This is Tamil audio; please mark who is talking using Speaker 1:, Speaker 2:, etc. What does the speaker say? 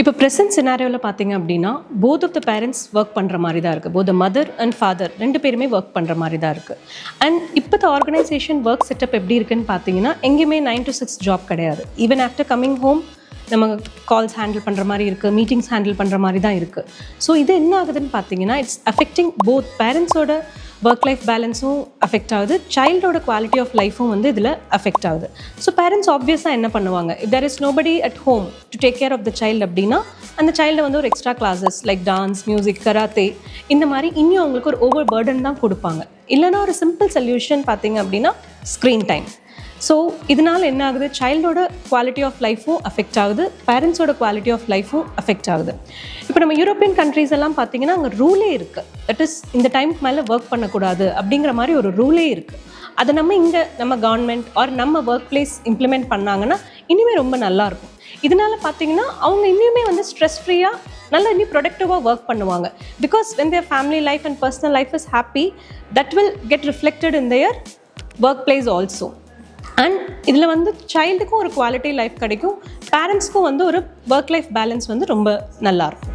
Speaker 1: இப்போ ப்ரெசன்ட் சினாரியோவில் பார்த்தீங்க அப்படின்னா both of the parents work பண்ணுற மாதிரி தான் இருக்குது. Both the mother and father ரெண்டு பேருமே ஒர்க் பண்ணுற மாதிரி தான் இருக்குது. அண்ட் இப்போ த ஆர்கனைசேஷன் ஒர்க் செட்டப் எப்படி இருக்குன்னு பார்த்தீங்கன்னா எங்கேயுமே 9 to 6 ஜாப் கிடையாது. ஈவன் ஆஃப்டர் கம்மிங் ஹோம் நம்ம கால்ஸ் ஹேண்டில் பண்ணுற மாதிரி இருக்குது, மீட்டிங்ஸ் ஹேண்டில் பண்ணுற மாதிரி தான் இருக்குது. ஸோ இது என்ன ஆகுதுன்னு பார்த்தீங்கன்னா இட்ஸ் அஃபெக்டிங் போத் பேரண்ட்ஸோட ஒர்க் லைஃப் பேலன்ஸும் அஃபெக்ட் ஆகுது, சைல்டோட குவாலிட்டி ஆஃப் லைஃபும் வந்து இதில் அஃபெக்ட் ஆகுது. ஸோ பேரண்ட்ஸ் ஆப்வியஸாக என்ன பண்ணுவாங்க, if there is nobody at home to take care of the child அப்படின்னா அந்த சைல்டை வந்து ஒரு extra classes like dance, music, karate இந்த மாதிரி இன்னும் அவங்களுக்கு ஒரு ஓவர் பர்டன் தான் கொடுப்பாங்க. இல்லைனா ஒரு சிம்பிள் சொல்யூஷன் பார்த்தீங்க அப்படின்னா ஸ்க்ரீன் டைம். ஸோ இதனால் என்ன ஆகுது, சைல்டோட குவாலிட்டி ஆஃப் லைஃபும் அஃபெக்ட் ஆகுது, பேரண்ட்ஸோட குவாலிட்டி ஆஃப் லைஃபும் அஃபெக்ட் ஆகுது. இப்போ நம்ம யூரோப்பியன் கண்ட்ரீஸ் எல்லாம் பார்த்தீங்கன்னா அங்கே ரூலே இருக்குது, தட் இஸ் இந்த டைமுக்கு மேலே ஒர்க் பண்ணக்கூடாது அப்படிங்கிற மாதிரி ஒரு ரூலே இருக்குது. அதை நம்ம கவர்மெண்ட் ஆர் நம்ம ஒர்க் பிளேஸ் இம்ப்ளிமெண்ட் பண்ணாங்கன்னா இனிமேல் ரொம்ப நல்லாயிருக்கும். இதனால் பார்த்தீங்கன்னா அவங்க இன்னுமே வந்து ஸ்ட்ரெஸ் ஃப்ரீயாக நல்லா இன்னும் ப்ரொடக்டிவாக ஒர்க் பண்ணுவாங்க. Because when their family life and personal life is happy, that will get reflected in there work place also. And இதில் வந்து சைல்டுக்கும் ஒரு குவாலிட்டி லைஃப் கிடைக்கும், பேரண்ட்ஸ்க்கும் வந்து ஒரு ஒர்க் லைஃப் பேலன்ஸ் வந்து ரொம்ப நல்லாயிருக்கும்.